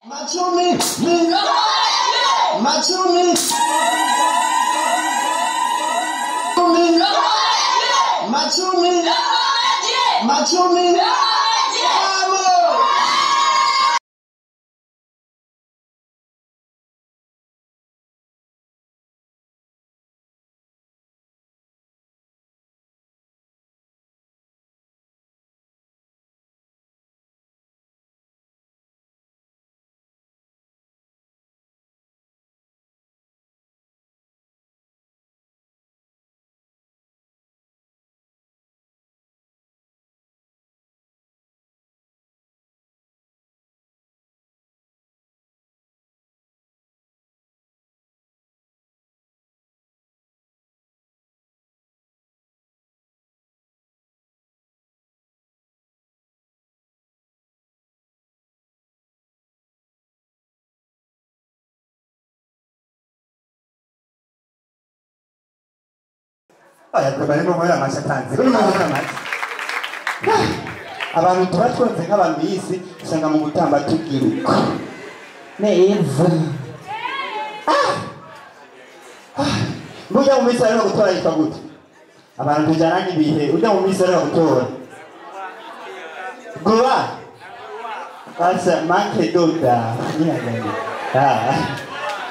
Machumi, Machumi, Machumi, Machumi, barimo guhera amashatanzi barimo guhera amata abantu tuba twonze nk'abamisi usanga mu gutamba tugiruka neza burya mu minsi ariko gutora yitwa gute abantu tujyana n'ibihe ujya mu minsi ariko gutora guba asa manke doda nyiragani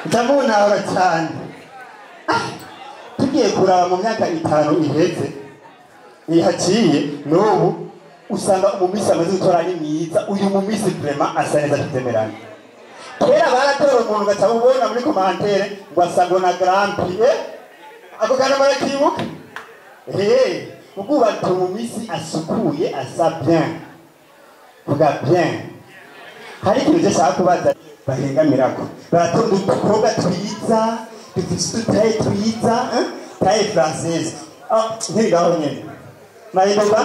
ndamubona cyane tugiye kuraba mu myaka 5 iheze ihaciye n'ubu usanga umumisi amaze gutora ni mwiza uyu mumisi vraiment asa neza tutemerana kera baratora umuntu gatabubona muri commentaire ngo asango na Grand Prix ako kana barakibuka uguba umumisi asukuye asa bien vuga bien hari ikintu cyashaka kubaza bahengamirako baratonda udukobwa twiza dufite taille twiza taille française ntigaho nyene mayidoga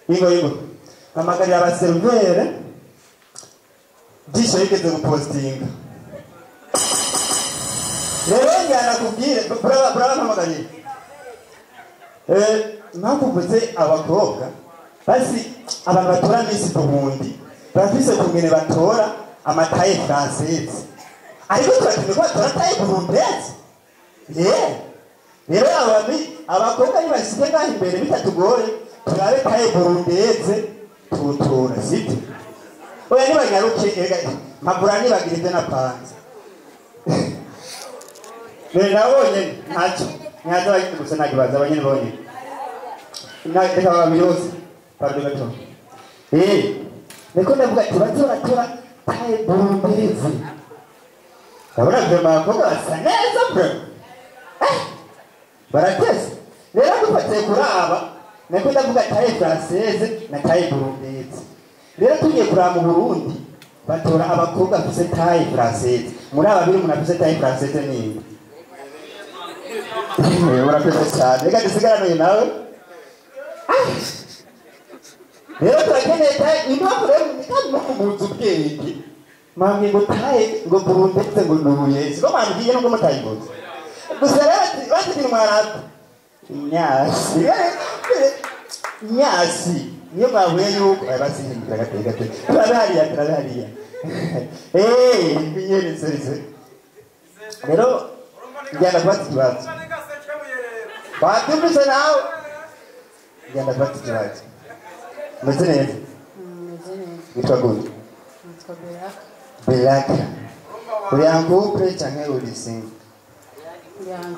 ingo amagarira abaservere disho yigeze gupostinga rero njyana kubwire brava mpamagariye impamvu mvuze abakobwa basi abantu batora Miss Burundi bafise kungene batora amataille française ariko turakeneye ko batora taille burundese rero abakobwa ntibashike ngaho imbere bitatugoye turabe taille burundese tutora site oya nibanyaruke mpagura nibagirize na panze nabonye ntacyo nyaza bagite gusa nagibaza abanyene bonye reka babirose pardon gato niko ndavuga ati batora taille burundese Kabura vyema koga basa neza bro. Baratese. Rero dufate kuraba nako ndavuga taille française na taille burundese. Rero tugiye kuraba mu Burundi batora abakobwa bafise taille française. Muri ababiri umuntu afise taille française ni. Urapese cyane. Reka dusigarane nawe. Rero turakeneye taille impamvu rero ni kumuzu bwenge. Mami ngo taille ngo burundese ngo nuye. Siko mambwiye ngo mutayi ngoze. Gusarati bati mwarata. Nyasi. Niyo bavuye yuko abasinzira gatege. Turabariya. Binyere serize. Rero njyana kwati kibazo. Batumvise nawe. Njyana kwati kibazo. Meze neza. Witwa gute? Belaka. Uri couple canke uri single?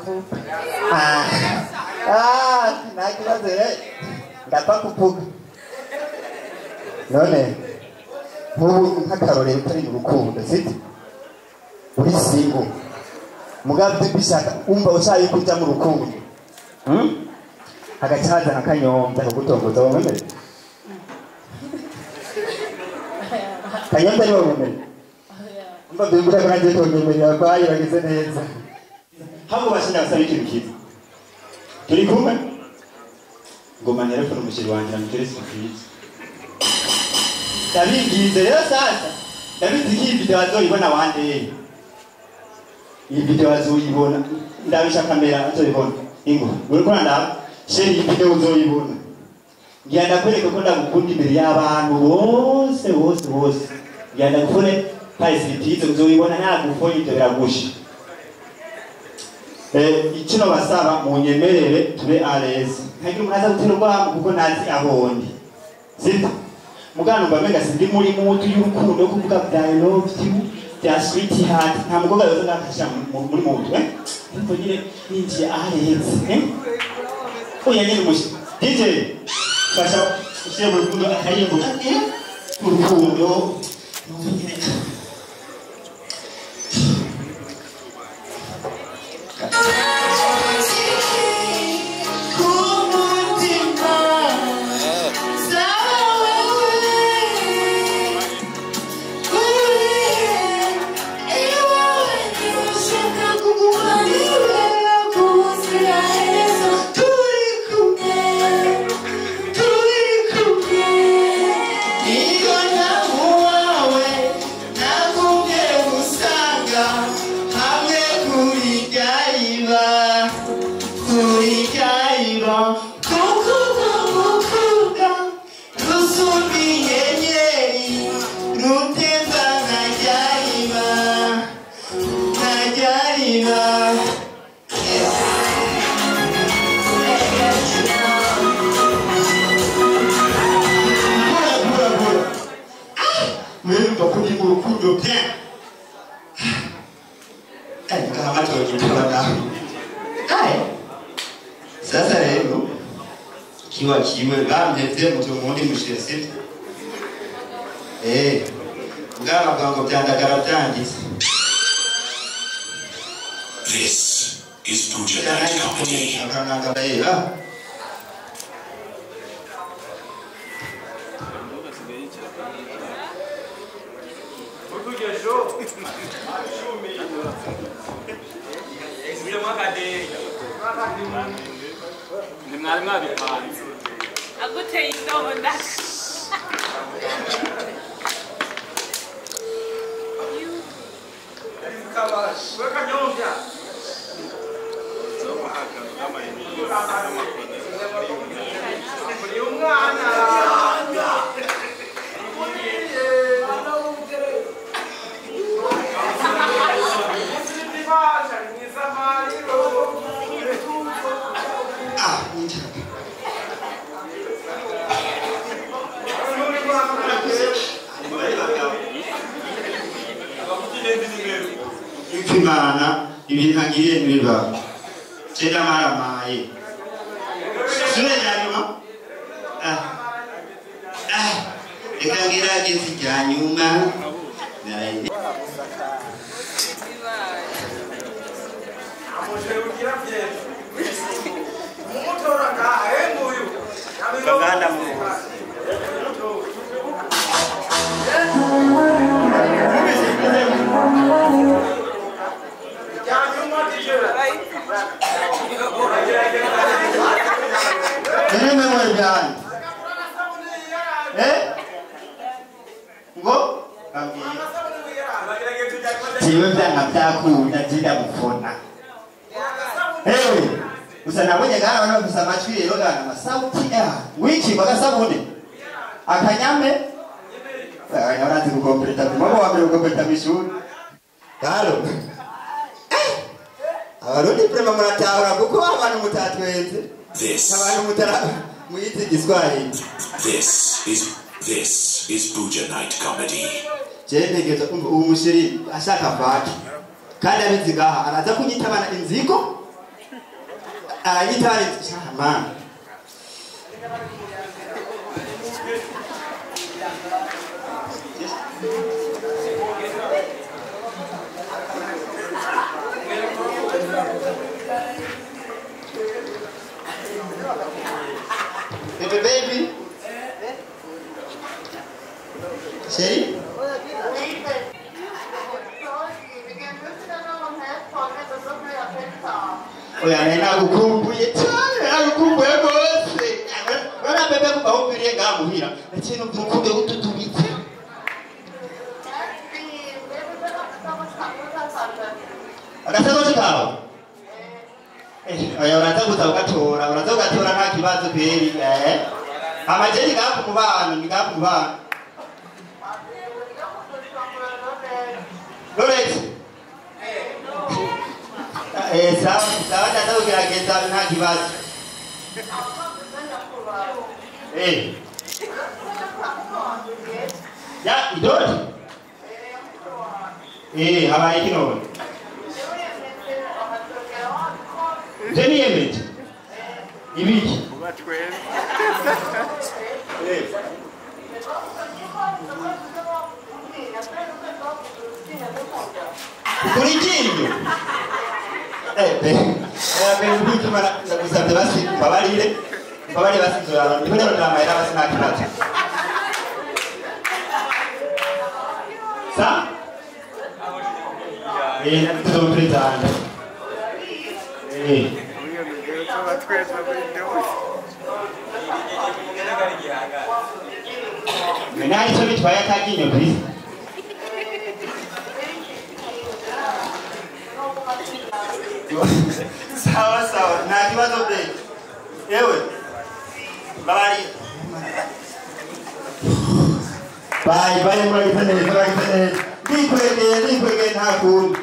Couple. Nakibazo ndapfa kuvuga. None nk'ubu nk'akarorero utari mu rukundo siti uri single mugabo bishaka umva usaye kujya mu rukundo agacaza nakanyomba kugutongoza wamemere kanyomba ni wamemere umva bimbura ko nagiye tongemera bayi bagize neza habo bashina basaba ikintu kiza turi kumwe ngoma nerefone umushiri wanje amiteresi kiza Dabigize rero sasa David iyi video azoyibona wande iyi video azoyibona ndabisha kamera azoyibona ingo uriko ndaba share iyi video uzoyibona ngiyanda kwereka ko ndagukunda imbere y'abantu bose ngiyanda kufune Paisitize uzobibona nagufo ibyo biragusha. Ikino basaba munyemerere tube areze. Ntagira umuntu guterwa kuko nazi ahondi. Sibyo? Mugano mbamenga sindi muri mutu y'urukundo yo kuvuga bya love you, bya sweetheart. Nta mukobwa yoza nakasha muri mutu, Ariko nyine ninjiye areze, Oya nyine mushi. DJ fasha ushiye mu rukundo akayimbo. Urukundo. Sasa leo kiwa kiwe bameze mu mundi mushese ngaba bwango byandagara byanditse. This is Buja Night Comedy. Aguteye indobo Imana ibintagiye niba cera maramaye sure janyuma ekagira gezi janyuma naye Baganda mu Jiwe byanga byakunda jida gufona. Usanabonye gara bana bafisa amajwi rero gana masauti wiki bagasabone. Akanyame urati gukompleta mama wa mbere gukompleta mishuri. Halo. Abarundi prema muratahura kuko abantu mutatwenze. Abantu mutara muyite Giswahili. This is Buja Night Comedy. Jene geto umushiri ashaka faki. Kandi abizigaha araza kunyitabana inzigo. Yitari man. Baby. Sherry? Oya nena gukumbuye cyane agukumbuye gose bana bebe kubahubiriye ngamuhira ikintu dukunde gututubitse agasazo kawe oya uraza gutora nta kibazo kweri amajeri gakumubana ni gakumubana sawa data ugerageza nta kibazo. Ya idoti. Habaye kino. Jeni yemeje. Ibiki. Kurikinyo. Ibiki mara ndagusabye basi babarire basi zorana ndiko ndamara era basi nakinacho. Sa? Tudo pretando. Menai sobi twaya takinyo please. Sawa na kibazo be. Ewe. Babari. Bye mwagitane. Nikwege nta kuntu.